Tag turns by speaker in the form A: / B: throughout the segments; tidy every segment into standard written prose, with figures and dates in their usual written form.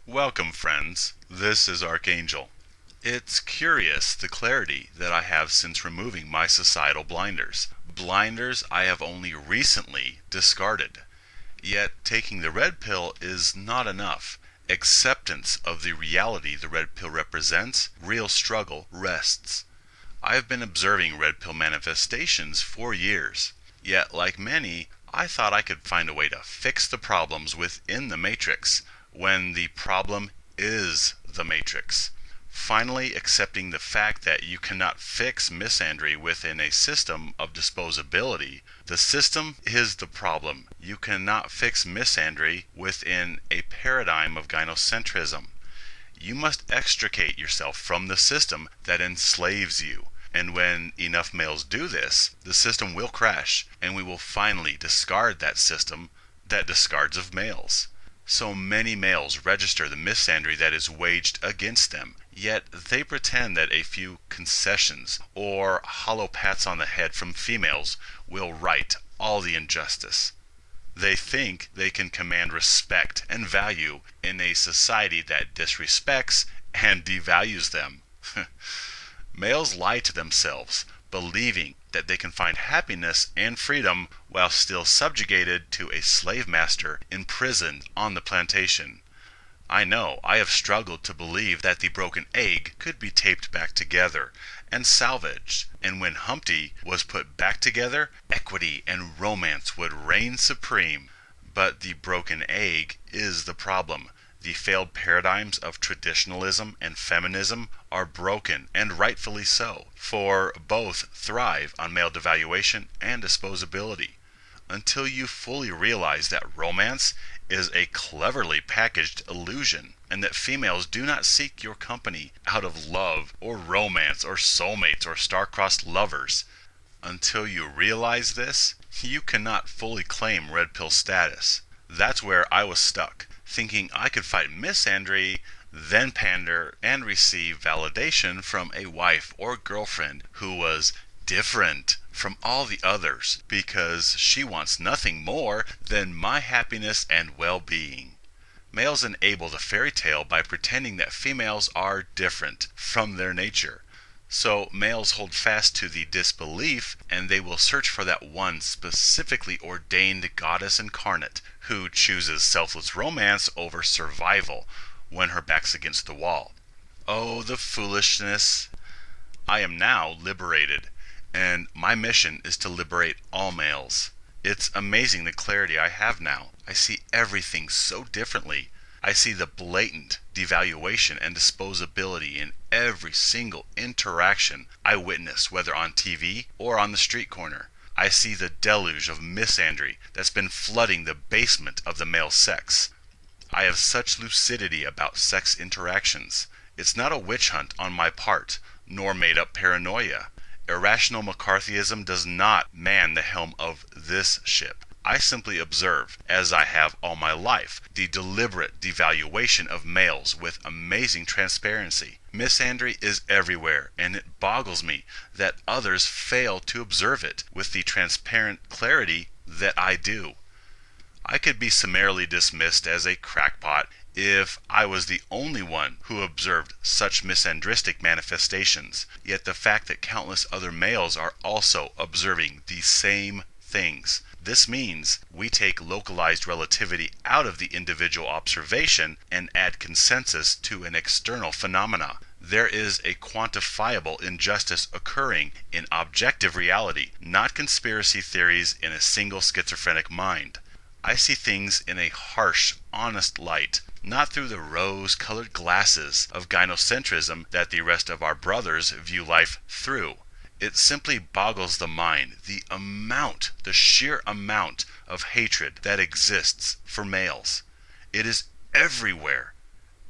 A: Welcome, friends. This is Archangel. It's curious the clarity that I have since removing my societal blinders. Blinders I have only recently discarded. Yet taking the red pill is not enough. Acceptance of the reality the red pill represents, real struggle rests. I have been observing red pill manifestations for years. Yet, like many, I thought I could find a way to fix the problems within the matrix, when the problem is the matrix. Finally accepting the fact that you cannot fix misandry within a system of disposability. The system is the problem. You cannot fix misandry within a paradigm of gynocentrism. You must extricate yourself from the system that enslaves you. And when enough males do this, the system will crash, and we will finally discard that system that discards of males. So many males register the misandry that is waged against them, yet they pretend that a few concessions or hollow pats on the head from females will right all the injustice. They think they can command respect and value in a society that disrespects and devalues them. Males lie to themselves, believing that they can find happiness and freedom while still subjugated to a slave master imprisoned on the plantation. I know I have struggled to believe that the broken egg could be taped back together and salvaged, and when Humpty was put back together, equity and romance would reign supreme. But the broken egg is the problem. The failed paradigms of traditionalism and feminism are broken, and rightfully so, for both thrive on male devaluation and disposability. Until you fully realize that romance is a cleverly packaged illusion, and that females do not seek your company out of love or romance or soulmates or star-crossed lovers. Until you realize this, you cannot fully claim red pill status. That's where I was stuck, thinking I could fight misandry, then pander and receive validation from a wife or girlfriend who was different from all the others because she wants nothing more than my happiness and well-being. Males enable the fairy tale by pretending that females are different from their nature. So males hold fast to the disbelief, and they will search for that one specifically ordained goddess incarnate who chooses selfless romance over survival when her back's against the wall. Oh, the foolishness! I am now liberated, and my mission is to liberate all males. It's amazing the clarity I have now. I see everything so differently. I see the blatant devaluation and disposability in every single interaction I witness, whether on TV or on the street corner. I see the deluge of misandry that's been flooding the basement of the male sex. I have such lucidity about sex interactions. It's not a witch hunt on my part, nor made-up paranoia. Irrational McCarthyism does not man the helm of this ship. I simply observe, as I have all my life, the deliberate devaluation of males with amazing transparency. Misandry is everywhere, and it boggles me that others fail to observe it with the transparent clarity that I do. I could be summarily dismissed as a crackpot if I was the only one who observed such misandristic manifestations, yet the fact that countless other males are also observing the same things. This means we take localized relativity out of the individual observation and add consensus to an external phenomena. There is a quantifiable injustice occurring in objective reality, not conspiracy theories in a single schizophrenic mind. I see things in a harsh, honest light, not through the rose-colored glasses of gynocentrism that the rest of our brothers view life through. It simply boggles the mind, the sheer amount of hatred that exists for males. It is everywhere.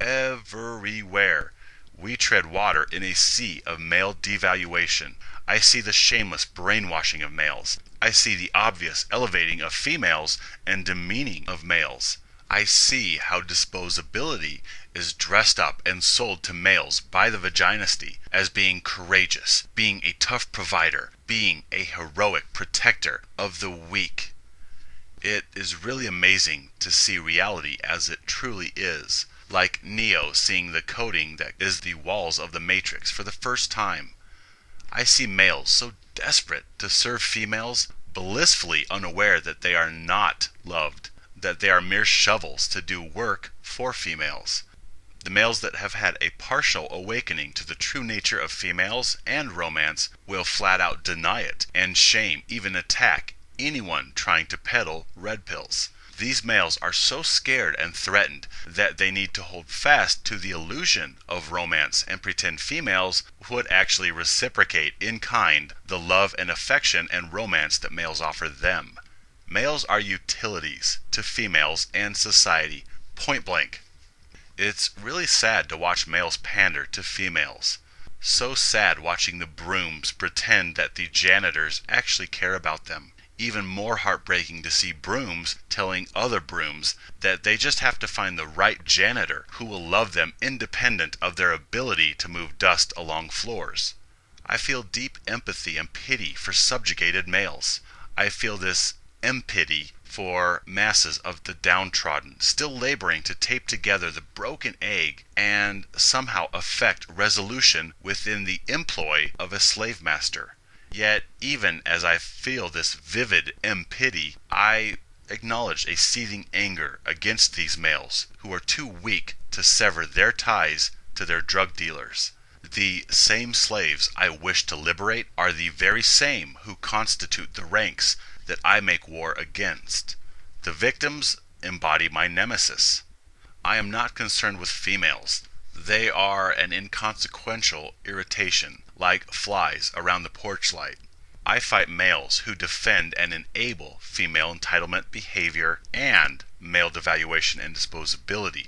A: Everywhere. We tread water in a sea of male devaluation. I see the shameless brainwashing of males. I see the obvious elevating of females and demeaning of males. I see how disposability is dressed up and sold to males by the vaginisty as being courageous, being a tough provider, being a heroic protector of the weak. It is really amazing to see reality as it truly is. like Neo seeing the coding that is the walls of the Matrix for the first time. I see males so desperate to serve females, blissfully unaware that they are not loved, that they are mere shovels to do work for females. The males that have had a partial awakening to the true nature of females and romance will flat out deny it and shame, even attack anyone trying to peddle red pills. These males are so scared and threatened that they need to hold fast to the illusion of romance and pretend females would actually reciprocate in kind the love and affection and romance that males offer them. Males are utilities to females and society, point blank. It's really sad to watch males pander to females. So sad watching the brooms pretend that the janitors actually care about them. Even more heartbreaking to see brooms telling other brooms that they just have to find the right janitor who will love them independent of their ability to move dust along floors. I feel deep empathy and pity for subjugated males. I feel this empathy for masses of the downtrodden, still laboring to tape together the broken egg and somehow effect resolution within the employ of a slave master. Yet, even as I feel this vivid empathy, I acknowledge a seething anger against these males who are too weak to sever their ties to their drug dealers. The same slaves I wish to liberate are the very same who constitute the ranks that I make war against. The victims embody my nemesis. I am not concerned with females. They are an inconsequential irritation, like flies around the porch light. I fight males who defend and enable female entitlement behavior and male devaluation and disposability.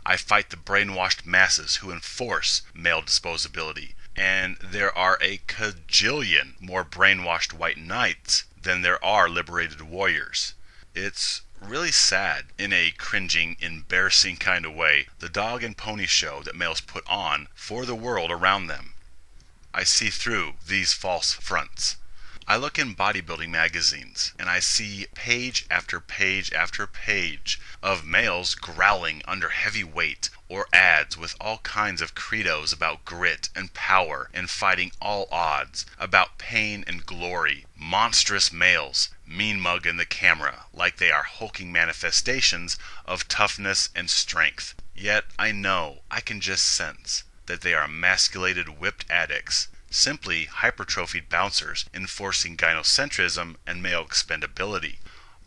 A: I fight the brainwashed masses who enforce male disposability, and there are a cajillion more brainwashed white knights than there are liberated warriors. It's really sad, in a cringing, embarrassing kind of way, the dog and pony show that males put on for the world around them. I see through these false fronts. I look in bodybuilding magazines, and I see page after page after page of males growling under heavy weight, or ads with all kinds of credos about grit and power and fighting all odds, about pain and glory, monstrous males, mean mugging the camera like they are hulking manifestations of toughness and strength. Yet I know, I can just sense, that they are emasculated whipped addicts, simply hypertrophied bouncers enforcing gynocentrism and male expendability.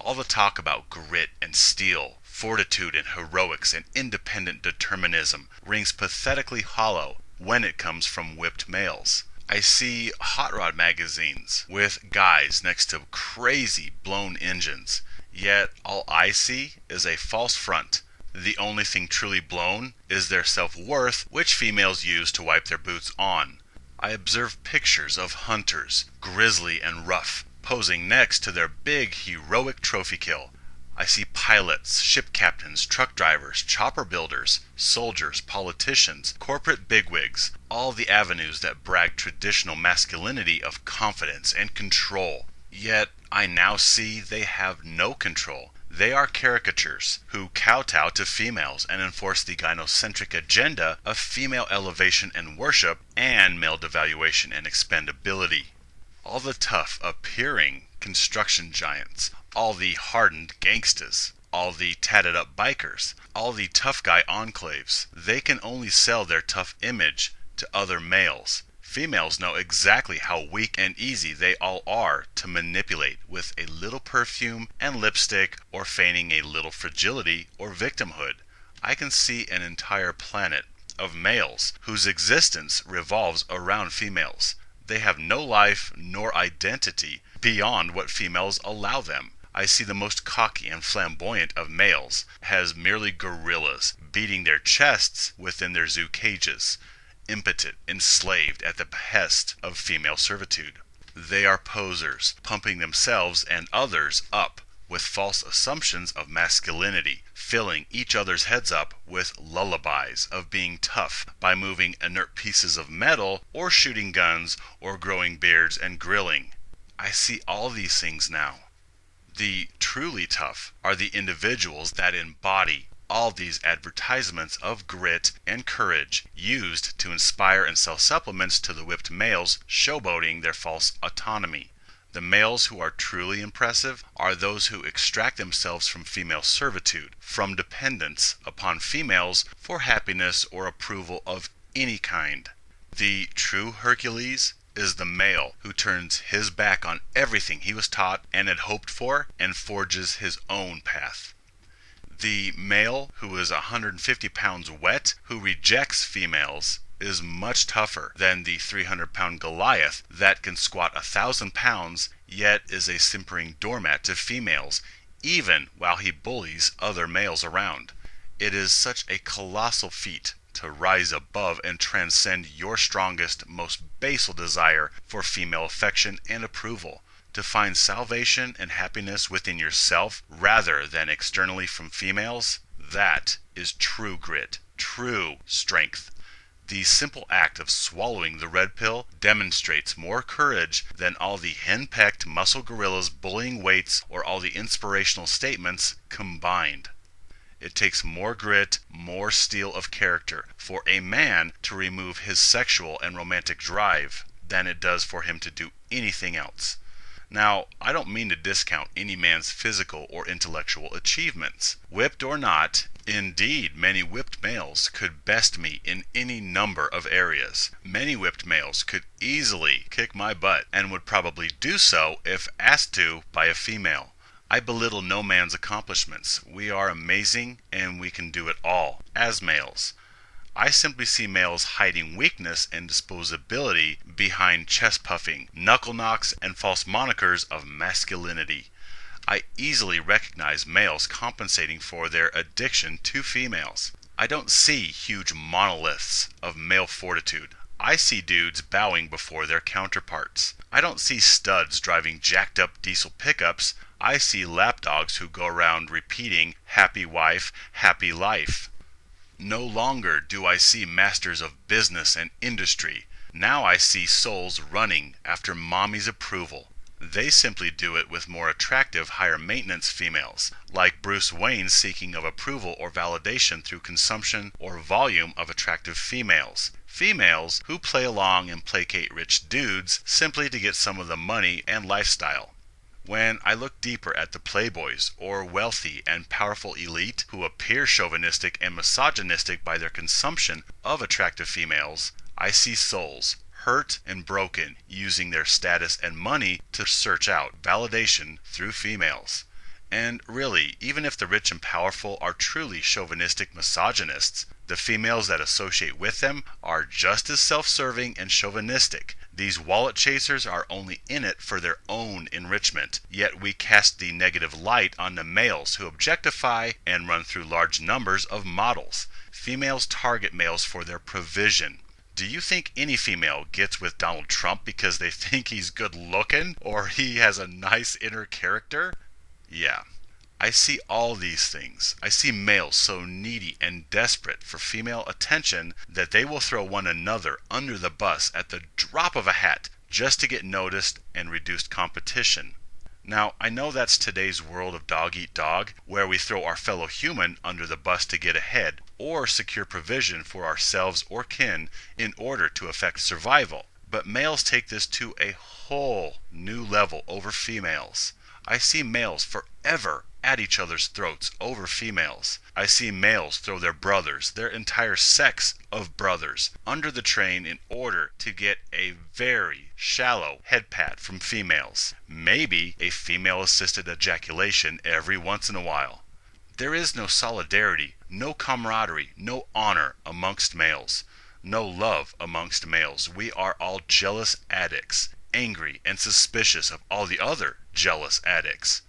A: All the talk about grit and steel, fortitude and heroics and independent determinism rings pathetically hollow when it comes from whipped males. I see hot rod magazines with guys next to crazy blown engines, yet all I see is a false front. The only thing truly blown is their self-worth, which females use to wipe their boots on. I observe pictures of hunters, grisly and rough, posing next to their big heroic trophy kill. I see pilots, ship captains, truck drivers, chopper builders, soldiers, politicians, corporate bigwigs, all the avenues that brag traditional masculinity of confidence and control. Yet I now see they have no control. They are caricatures who kowtow to females and enforce the gynocentric agenda of female elevation and worship and male devaluation and expendability. All the tough appearing construction giants, all the hardened gangstas, all the tatted up bikers, all the tough guy enclaves, they can only sell their tough image to other males. Females know exactly how weak and easy they all are to manipulate with a little perfume and lipstick or feigning a little fragility or victimhood. I can see an entire planet of males whose existence revolves around females. They have no life nor identity beyond what females allow them. I see the most cocky and flamboyant of males as merely gorillas beating their chests within their zoo cages, impotent, enslaved at the behest of female servitude. They are posers, pumping themselves and others up with false assumptions of masculinity, filling each other's heads up with lullabies of being tough by moving inert pieces of metal or shooting guns or growing beards and grilling. I see all these things now. The truly tough are the individuals that embody all these advertisements of grit and courage used to inspire and sell supplements to the whipped males showboating their false autonomy. The males who are truly impressive are those who extract themselves from female servitude, from dependence upon females for happiness or approval of any kind. The true Hercules is the male who turns his back on everything he was taught and had hoped for and forges his own path. The male who is 150 pounds wet, who rejects females, is much tougher than the 300-pound Goliath that can squat 1,000 pounds yet is a simpering doormat to females, even while he bullies other males around. It is such a colossal feat to rise above and transcend your strongest, most basal desire for female affection and approval, to find salvation and happiness within yourself rather than externally from females. That is true grit, true strength. The simple act of swallowing the red pill demonstrates more courage than all the henpecked muscle gorillas bullying weights or all the inspirational statements combined. It takes more grit, more steel of character for a man to remove his sexual and romantic drive than it does for him to do anything else. Now, I don't mean to discount any man's physical or intellectual achievements. Whipped or not, indeed, many whipped males could best me in any number of areas. Many whipped males could easily kick my butt and would probably do so if asked to by a female. I belittle no man's accomplishments. We are amazing and we can do it all, as males. I simply see males hiding weakness and disposability behind chest puffing, knuckle knocks, and false monikers of masculinity. I easily recognize males compensating for their addiction to females. I don't see huge monoliths of male fortitude. I see dudes bowing before their counterparts. I don't see studs driving jacked up diesel pickups. I see lapdogs who go around repeating, "happy wife, happy life." No longer do I see masters of business and industry. Now I see souls running after mommy's approval. They simply do it with more attractive, higher maintenance females, like Bruce Wayne seeking of approval or validation through consumption or volume of attractive females. Females who play along and placate rich dudes simply to get some of the money and lifestyle. When I look deeper at the playboys or wealthy and powerful elite who appear chauvinistic and misogynistic by their consumption of attractive females, I see souls hurt and broken using their status and money to search out validation through females. And really, even if the rich and powerful are truly chauvinistic misogynists, the females that associate with them are just as self-serving and chauvinistic. These wallet chasers are only in it for their own enrichment, yet we cast the negative light on the males who objectify and run through large numbers of models. Females target males for their provision. Do you think any female gets with Donald Trump because they think he's good looking or he has a nice inner character? Yeah. I see all these things. I see males so needy and desperate for female attention that they will throw one another under the bus at the drop of a hat just to get noticed and reduced competition. Now, I know that's today's world of dog eat dog, where we throw our fellow human under the bus to get ahead or secure provision for ourselves or kin in order to effect survival. But males take this to a whole new level over females. I see males forever at each other's throats over females. I see males throw their brothers, their entire sex of brothers, under the train in order to get a very shallow head pat from females. Maybe a female-assisted ejaculation every once in a while. There is no solidarity, no camaraderie, no honor amongst males, no love amongst males. We are all jealous addicts, angry and suspicious of all the other jealous addicts.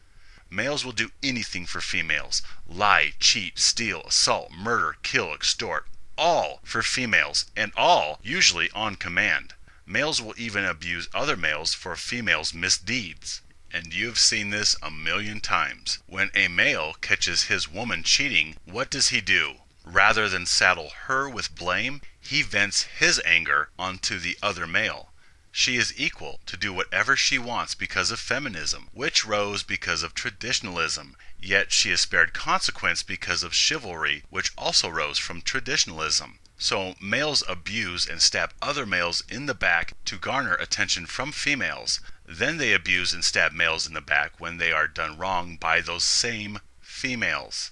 A: Males will do anything for females. Lie, cheat, steal, assault, murder, kill, extort. All for females, and all usually on command. Males will even abuse other males for females' misdeeds. And you've seen this a million times. When a male catches his woman cheating, what does he do? Rather than saddle her with blame, he vents his anger onto the other male. She is equal to do whatever she wants because of feminism, which rose because of traditionalism. yet she is spared consequence because of chivalry, which also rose from traditionalism. So males abuse and stab other males in the back to garner attention from females. Then they abuse and stab males in the back when they are done wrong by those same females.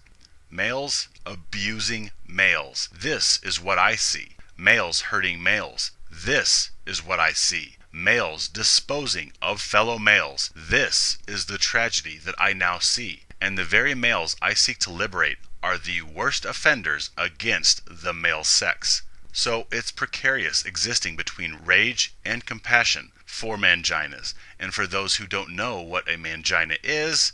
A: Males abusing males. This is what I see. Males hurting males. This is what I see. Males disposing of fellow males. This is the tragedy that I now see. And the very males I seek to liberate are the worst offenders against the male sex. So it's precarious existing between rage and compassion for manginas. And for those who don't know what a mangina is,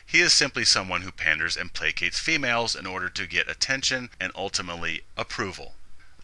A: he is simply someone who panders and placates females in order to get attention and ultimately approval.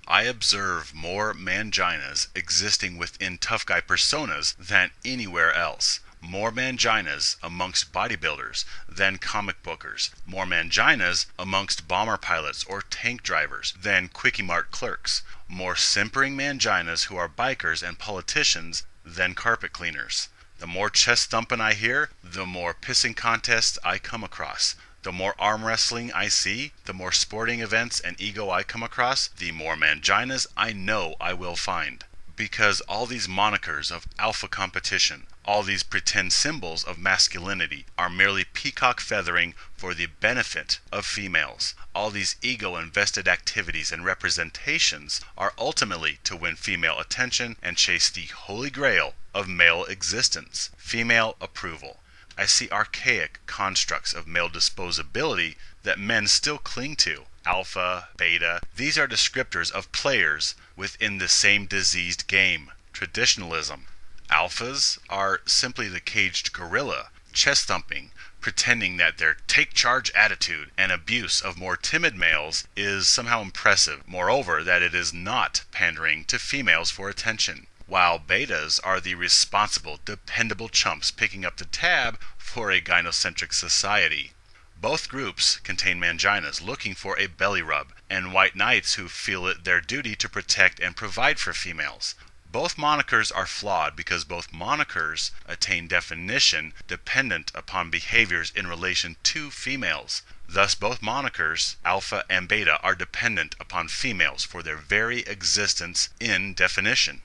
A: I observe more manginas existing within tough guy personas than anywhere else. More manginas amongst bodybuilders than comic bookers. More manginas amongst bomber pilots or tank drivers than Quickie Mart clerks. More simpering manginas who are bikers and politicians than carpet cleaners. The more chest thumping I hear, the more pissing contests I come across. The more arm wrestling I see, the more sporting events and ego I come across, the more manginas I know I will find. Because all these monikers of alpha competition, all these pretend symbols of masculinity are merely peacock feathering for the benefit of females. All these ego-invested activities and representations are ultimately to win female attention and chase the holy grail of male existence, female approval. I see archaic constructs of male disposability that men still cling to. Alpha, beta, these are descriptors of players within the same diseased game, traditionalism. Alphas are simply the caged gorilla, chest thumping, pretending that their take charge attitude and abuse of more timid males is somehow impressive. Moreover, that it is not pandering to females for attention. While betas are the responsible, dependable chumps picking up the tab for a gynocentric society. Both groups contain manginas looking for a belly rub, and white knights who feel it their duty to protect and provide for females. Both monikers are flawed because both monikers attain definition dependent upon behaviors in relation to females. Thus both monikers, alpha and beta, are dependent upon females for their very existence in definition.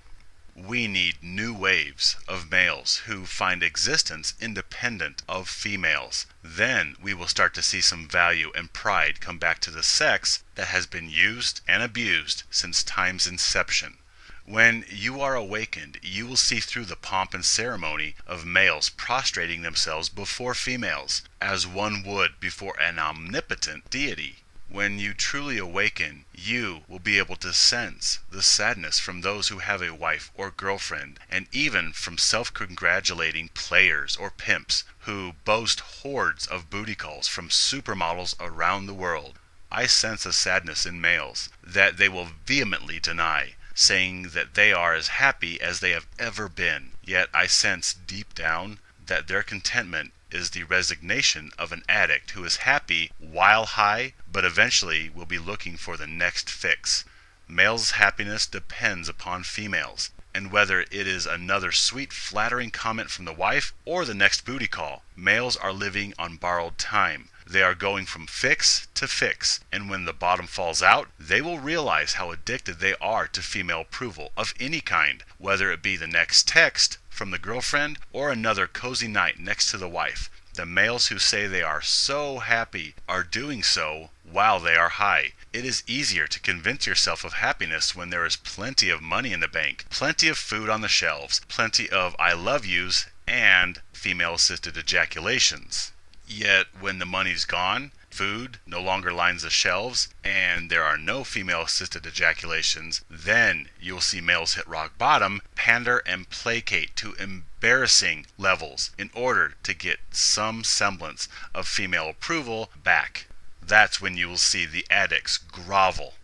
A: We need new waves of males who find existence independent of females. Then we will start to see some value and pride come back to the sex that has been used and abused since time's inception. When you are awakened, you will see through the pomp and ceremony of males prostrating themselves before females, as one would before an omnipotent deity. When you truly awaken, you will be able to sense the sadness from those who have a wife or girlfriend, and even from self-congratulating players or pimps who boast hordes of booty calls from supermodels around the world. I sense a sadness in males that they will vehemently deny, saying that they are as happy as they have ever been. Yet I sense deep down that their contentment is the resignation of an addict who is happy while high, but eventually will be looking for the next fix. Males' happiness depends upon females, and whether it is another sweet, flattering comment from the wife or the next booty call, males are living on borrowed time. They are going from fix to fix, and when the bottom falls out, they will realize how addicted they are to female approval of any kind, whether it be the next text from the girlfriend or another cozy night next to the wife. The males who say they are so happy are doing so while they are high. It is easier to convince yourself of happiness when there is plenty of money in the bank, plenty of food on the shelves, plenty of I love yous, and female-assisted ejaculations. Yet when the money's gone, food no longer lines the shelves, and there are no female-assisted ejaculations, then you'll see males hit rock bottom, pander and placate to embarrassing levels in order to get some semblance of female approval back. That's when you will see the addicts grovel.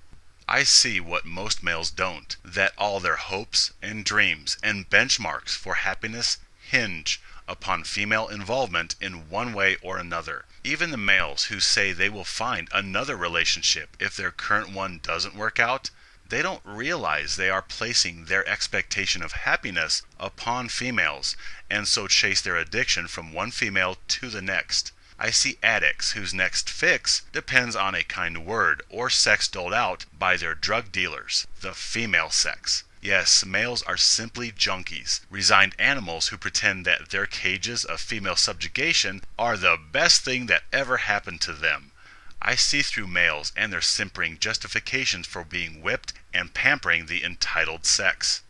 A: I see what most males don't, that all their hopes and dreams and benchmarks for happiness hinge upon female involvement in one way or another. Even the males who say they will find another relationship if their current one doesn't work out, they don't realize they are placing their expectation of happiness upon females, and so chase their addiction from one female to the next. I see addicts whose next fix depends on a kind word or sex doled out by their drug dealers, the female sex. Yes, males are simply junkies, resigned animals who pretend that their cages of female subjugation are the best thing that ever happened to them. I see through males and their simpering justifications for being whipped and pampering the entitled sex.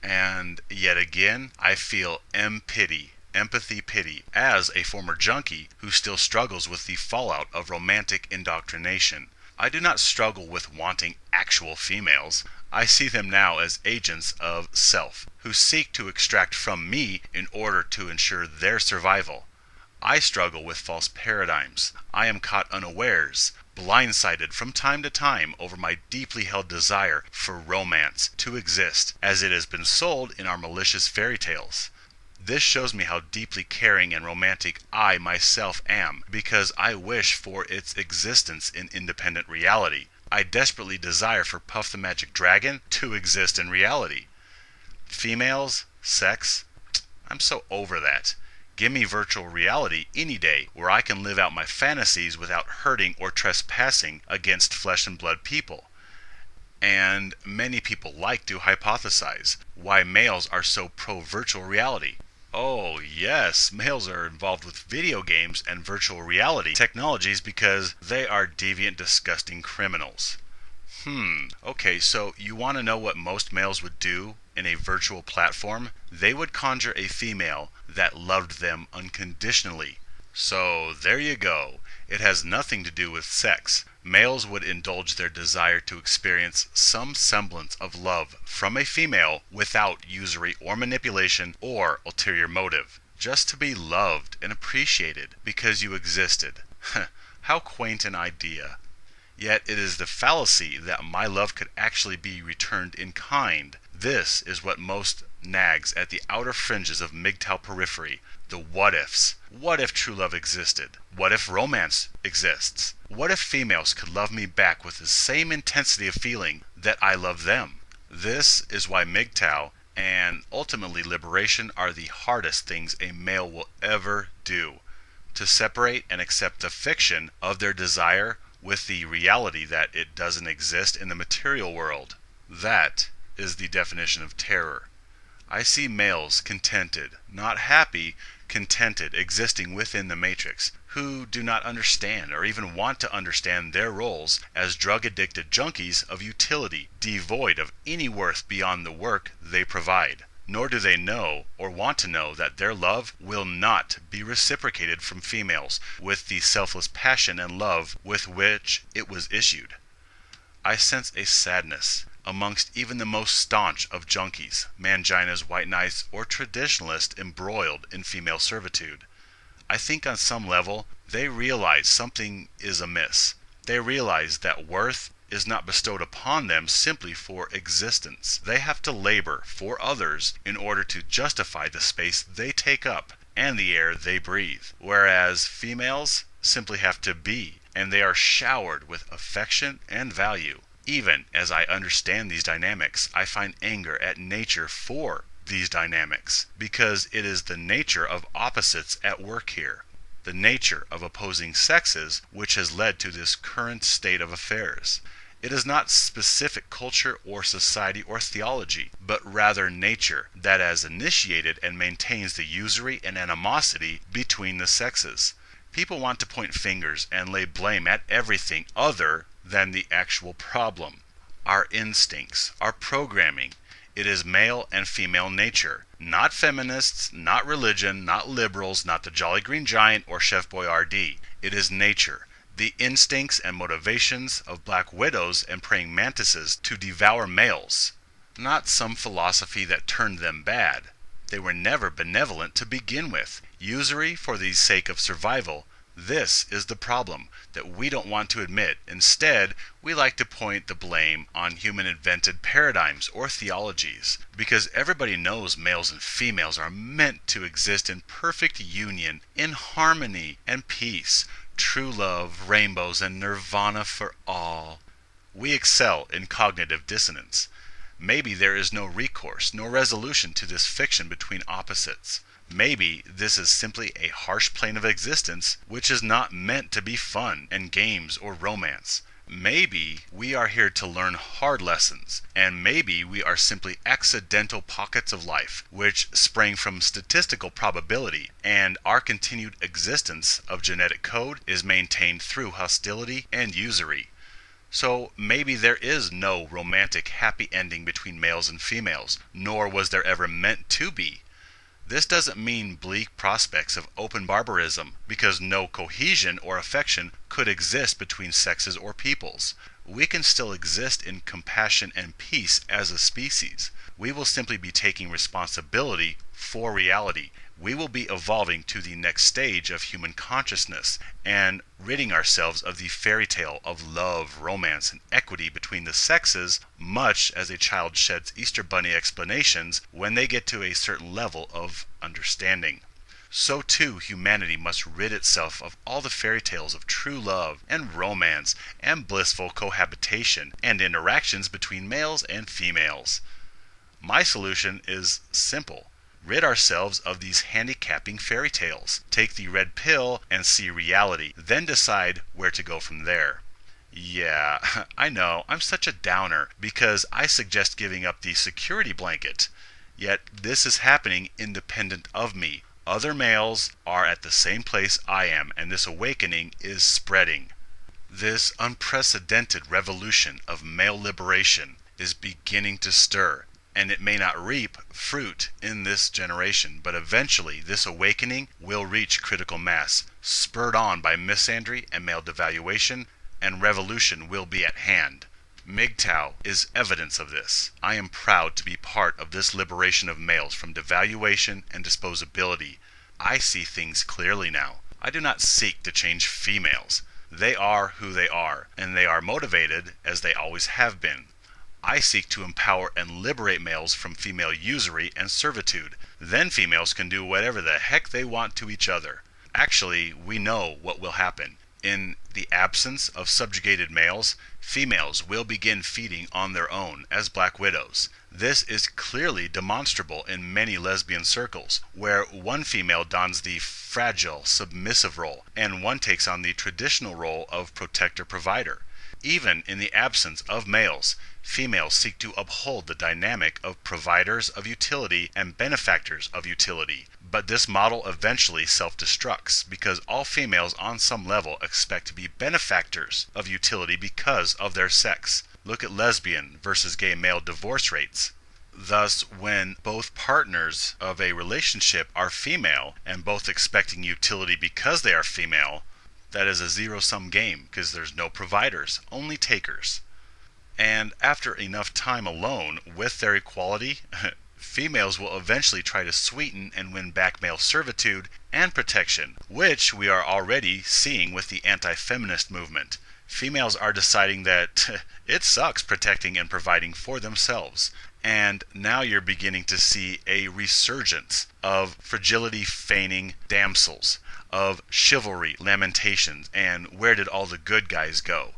A: And yet again, I feel empathy pity, as a former junkie who still struggles with the fallout of romantic indoctrination. I do not struggle with wanting actual females. I see them now as agents of self, who seek to extract from me in order to ensure their survival. I struggle with false paradigms. I am caught unawares, blindsided from time to time over my deeply held desire for romance to exist, as it has been sold in our malicious fairy tales. This shows me how deeply caring and romantic I myself am, because I wish for its existence in independent reality. I desperately desire for Puff the Magic Dragon to exist in reality. Females, sex, I'm so over that. Give me virtual reality any day where I can live out my fantasies without hurting or trespassing against flesh and blood people. And many people like to hypothesize why males are so pro-virtual reality. Oh yes, males are involved with video games and virtual reality technologies because they are deviant, disgusting criminals. Okay, so you want to know what most males would do in a virtual platform? They would conjure a female that loved them unconditionally. So there you go. It has nothing to do with sex. Males would indulge their desire to experience some semblance of love from a female without usury or manipulation or ulterior motive. Just to be loved and appreciated because you existed. How quaint an idea. Yet it is the fallacy that my love could actually be returned in kind. This is what most nags at the outer fringes of Mgtow periphery, the what-ifs. What if true love existed? What if romance exists? What if females could love me back with the same intensity of feeling that I love them? This is why Mgtow and ultimately liberation are the hardest things a male will ever do. To separate and accept the fiction of their desire with the reality that it doesn't exist in the material world. That is the definition of terror. I see males contented, not happy, contented, existing within the matrix, who do not understand or even want to understand their roles as drug-addicted junkies of utility, devoid of any worth beyond the work they provide. Nor do they know or want to know that their love will not be reciprocated from females with the selfless passion and love with which it was issued. I sense a sadness amongst even the most staunch of junkies, manginas, white knights, or traditionalists embroiled in female servitude. I think on some level they realize something is amiss. They realize that worth is not bestowed upon them simply for existence. They have to labor for others in order to justify the space they take up and the air they breathe, whereas females simply have to be, and they are showered with affection and value. Even as I understand these dynamics, I find anger at nature for these dynamics, because it is the nature of opposites at work here, the nature of opposing sexes which has led to this current state of affairs. It is not specific culture or society or theology, but rather nature that has initiated and maintains the usury and animosity between the sexes. People want to point fingers and lay blame at everything other than the actual problem. Our instincts, our programming. It is male and female nature. Not feminists, not religion, not liberals, not the Jolly Green Giant or Chef Boyardee. It is nature. The instincts and motivations of black widows and praying mantises to devour males. Not some philosophy that turned them bad. They were never benevolent to begin with. Usury for the sake of survival. This is the problem that we don't want to admit. Instead, we like to point the blame on human-invented paradigms or theologies, because everybody knows males and females are meant to exist in perfect union, in harmony and peace, true love, rainbows, and nirvana for all. We excel in cognitive dissonance. Maybe there is no recourse, no resolution to this fiction between opposites. Maybe this is simply a harsh plane of existence which is not meant to be fun and games or romance. Maybe we are here to learn hard lessons, and maybe we are simply accidental pockets of life which sprang from statistical probability, and our continued existence of genetic code is maintained through hostility and usury. So maybe there is no romantic happy ending between males and females, nor was there ever meant to be. This doesn't mean bleak prospects of open barbarism, because no cohesion or affection could exist between sexes or peoples. We can still exist in compassion and peace as a species. We will simply be taking responsibility for reality. We will be evolving to the next stage of human consciousness and ridding ourselves of the fairy tale of love, romance, and equity between the sexes, much as a child sheds Easter Bunny explanations when they get to a certain level of understanding. So too humanity must rid itself of all the fairy tales of true love and romance and blissful cohabitation and interactions between males and females. My solution is simple. Rid ourselves of these handicapping fairy tales. Take the red pill and see reality, then decide where to go from there. Yeah, I know, I'm such a downer because I suggest giving up the security blanket. Yet this is happening independent of me. Other males are at the same place I am, and this awakening is spreading. This unprecedented revolution of male liberation is beginning to stir. And it may not reap fruit in this generation, but eventually this awakening will reach critical mass, spurred on by misandry and male devaluation, and revolution will be at hand. Mgtow is evidence of this. I am proud to be part of this liberation of males from devaluation and disposability. I see things clearly now. I do not seek to change females. They are who they are, and they are motivated as they always have been. I seek to empower and liberate males from female usury and servitude. Then females can do whatever the heck they want to each other. Actually, we know what will happen. In the absence of subjugated males, females will begin feeding on their own as black widows. This is clearly demonstrable in many lesbian circles, where one female dons the fragile, submissive role, and one takes on the traditional role of protector-provider. Even in the absence of males, females seek to uphold the dynamic of providers of utility and benefactors of utility. But this model eventually self-destructs because all females on some level expect to be benefactors of utility because of their sex. Look at lesbian versus gay male divorce rates. Thus, when both partners of a relationship are female and both expecting utility because they are female, that is a zero-sum game because there's no providers, only takers. And after enough time alone with their equality, females will eventually try to sweeten and win back male servitude and protection, which we are already seeing with the anti-feminist movement. Females are deciding that it sucks protecting and providing for themselves. And now you're beginning to see a resurgence of fragility-feigning damsels, of chivalry lamentations, and where did all the good guys go?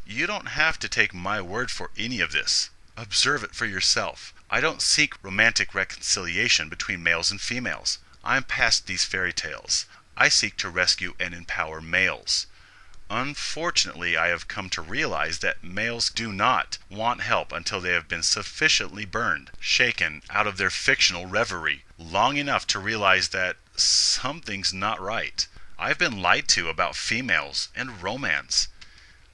A: You don't have to take my word for any of this. Observe it for yourself. I don't seek romantic reconciliation between males and females. I'm past these fairy tales. I seek to rescue and empower males. Unfortunately, I have come to realize that males do not want help until they have been sufficiently burned, shaken out of their fictional reverie, long enough to realize that something's not right. I've been lied to about females and romance.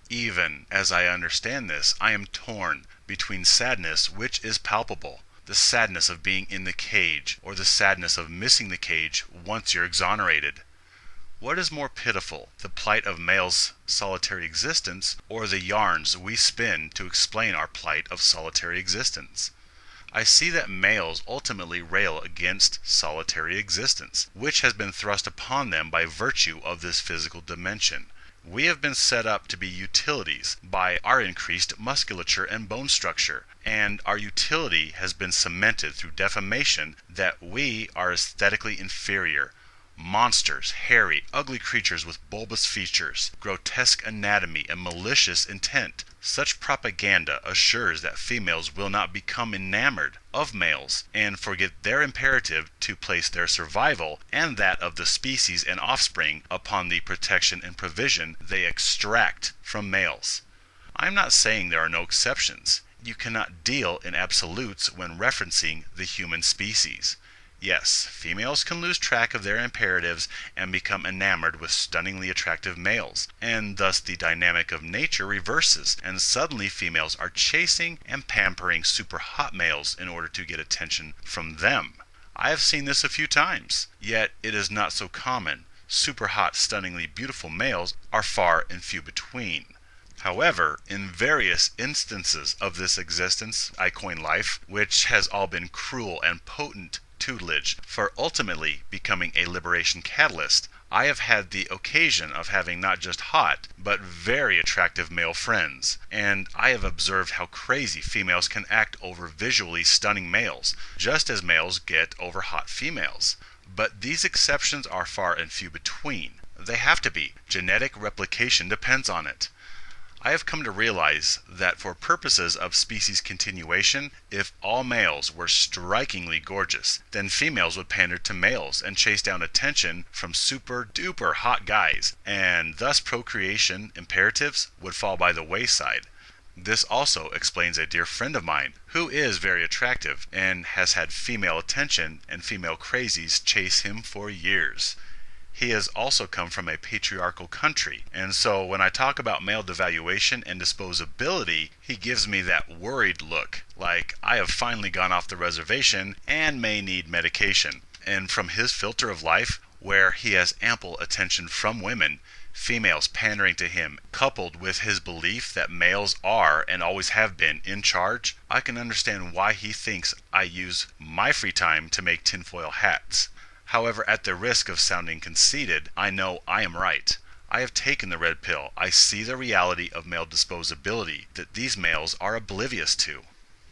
A: Even as I understand this, I am torn between sadness, which is palpable, the sadness of being in the cage, or the sadness of missing the cage once you're exonerated. What is more pitiful, the plight of males' solitary existence, or the yarns we spin to explain our plight of solitary existence? I see that males ultimately rail against solitary existence, which has been thrust upon them by virtue of this physical dimension. We have been set up to be utilities by our increased musculature and bone structure, and our utility has been cemented through defamation that we are aesthetically inferior, monsters, hairy, ugly creatures with bulbous features, grotesque anatomy, and malicious intent. Such propaganda assures that females will not become enamored of males and forget their imperative to place their survival and that of the species and offspring upon the protection and provision they extract from males. I'm not saying there are no exceptions. You cannot deal in absolutes when referencing the human species. Yes, females can lose track of their imperatives and become enamored with stunningly attractive males, and thus the dynamic of nature reverses, and suddenly females are chasing and pampering super hot males in order to get attention from them. I have seen this a few times, yet it is not so common. Super hot, stunningly beautiful males are far and few between. However, in various instances of this existence I coin life, which has all been cruel and potent tutelage for ultimately becoming a liberation catalyst, I have had the occasion of having not just hot, but very attractive male friends, and I have observed how crazy females can act over visually stunning males, just as males get over hot females. But these exceptions are far and few between. They have to be. Genetic replication depends on it. I have come to realize that for purposes of species continuation, if all males were strikingly gorgeous, then females would pander to males and chase down attention from super duper hot guys, and thus procreation imperatives would fall by the wayside. This also explains a dear friend of mine who is very attractive and has had female attention and female crazies chase him for years. He has also come from a patriarchal country, and so when I talk about male devaluation and disposability, he gives me that worried look, like I have finally gone off the reservation and may need medication. And from his filter of life, where he has ample attention from women, females pandering to him, coupled with his belief that males are and always have been in charge, I can understand why he thinks I use my free time to make tinfoil hats. However, at the risk of sounding conceited, I know I am right. I have taken the red pill. I see the reality of male disposability that these males are oblivious to.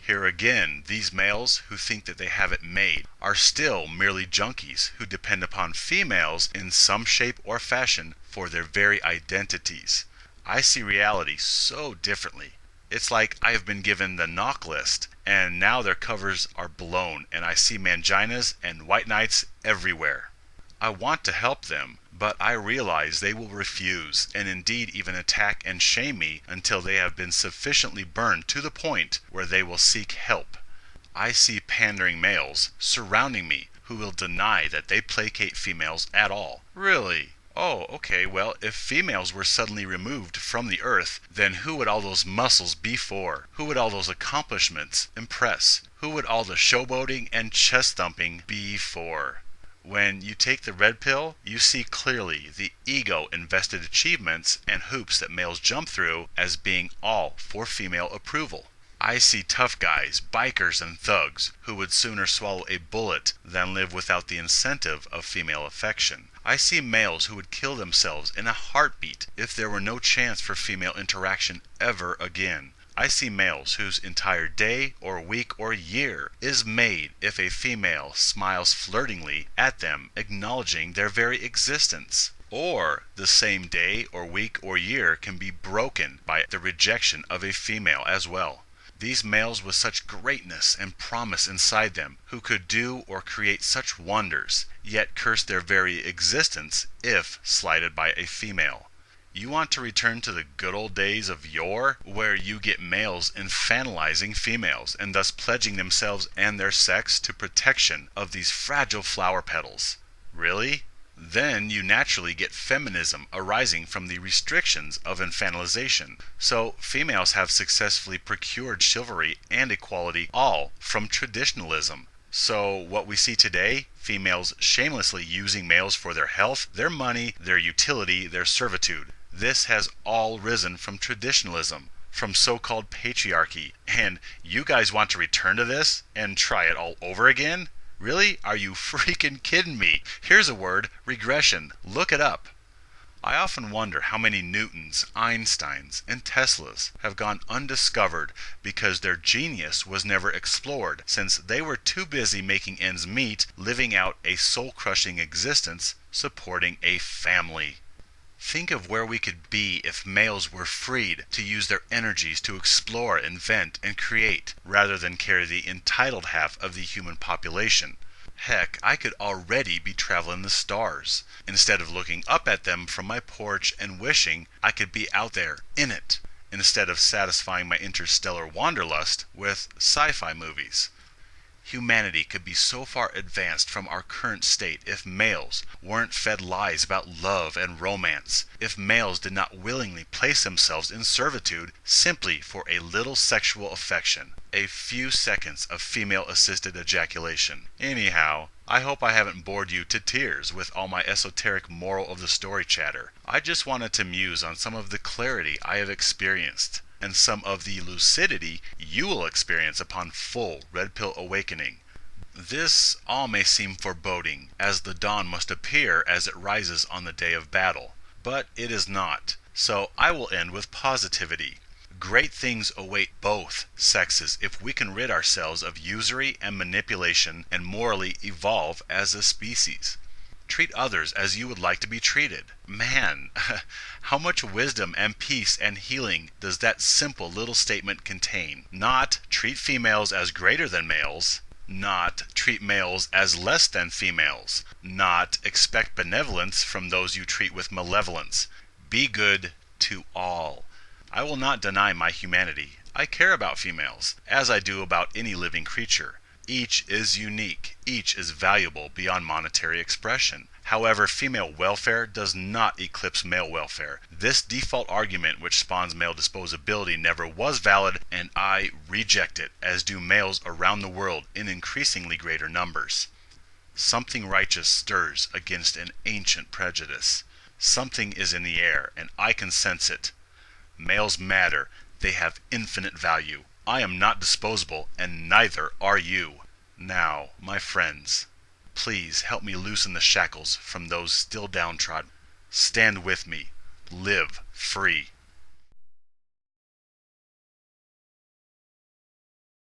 A: Here again, these males who think that they have it made are still merely junkies who depend upon females in some shape or fashion for their very identities. I see reality so differently. It's like I have been given the knock list, and now their covers are blown, and I see manginas and white knights everywhere. I want to help them, but I realize they will refuse, and indeed even attack and shame me until they have been sufficiently burned to the point where they will seek help. I see pandering males surrounding me who will deny that they placate females at all. Really? Oh, okay, well, if females were suddenly removed from the earth, then who would all those muscles be for? Who would all those accomplishments impress? Who would all the showboating and chest thumping be for? When you take the red pill, you see clearly the ego-invested achievements and hoops that males jump through as being all for female approval. I see tough guys, bikers and thugs, who would sooner swallow a bullet than live without the incentive of female affection. I see males who would kill themselves in a heartbeat if there were no chance for female interaction ever again. I see males whose entire day or week or year is made if a female smiles flirtingly at them, acknowledging their very existence. Or the same day or week or year can be broken by the rejection of a female as well. These males with such greatness and promise inside them, who could do or create such wonders, yet curse their very existence if slighted by a female. You want to return to the good old days of yore, where you get males infantilizing females, and thus pledging themselves and their sex to protection of these fragile flower petals. Really? Then you naturally get feminism arising from the restrictions of infantilization. So females have successfully procured chivalry and equality all from traditionalism. So what we see today, females shamelessly using males for their health, their money, their utility, their servitude. This has all risen from traditionalism, from so-called patriarchy. And you guys want to return to this and try it all over again? Really? Are you freaking kidding me? Here's a word, regression. Look it up. I often wonder how many Newtons, Einsteins, and Teslas have gone undiscovered because their genius was never explored, since they were too busy making ends meet, living out a soul-crushing existence, supporting a family. Think of where we could be if males were freed to use their energies to explore, invent, and create, rather than carry the entitled half of the human population. Heck, I could already be traveling the stars, instead of looking up at them from my porch and wishing I could be out there, in it, instead of satisfying my interstellar wanderlust with sci-fi movies. Humanity could be so far advanced from our current state if males weren't fed lies about love and romance, if males did not willingly place themselves in servitude simply for a little sexual affection, a few seconds of female-assisted ejaculation. Anyhow, I hope I haven't bored you to tears with all my esoteric moral of the story chatter. I just wanted to muse on some of the clarity I have experienced, and some of the lucidity you will experience upon full red pill awakening. This all may seem foreboding, as the dawn must appear as it rises on the day of battle, but it is not. So I will end with positivity. Great things await both sexes if we can rid ourselves of usury and manipulation and morally evolve as a species. Treat others as you would like to be treated. Man, how much wisdom and peace and healing does that simple little statement contain? Not treat females as greater than males, not treat males as less than females, not expect benevolence from those you treat with malevolence. Be good to all. I will not deny my humanity. I care about females, as I do about any living creature. Each is unique. Each is valuable beyond monetary expression. However, female welfare does not eclipse male welfare. This default argument which spawns male disposability never was valid, and I reject it, as do males around the world in increasingly greater numbers. Something righteous stirs against an ancient prejudice. Something is in the air, and I can sense it. Males matter. They have infinite value. I am not disposable, and neither are you. Now, my friends, please help me loosen the shackles from those still downtrodden. Stand with me. Live free.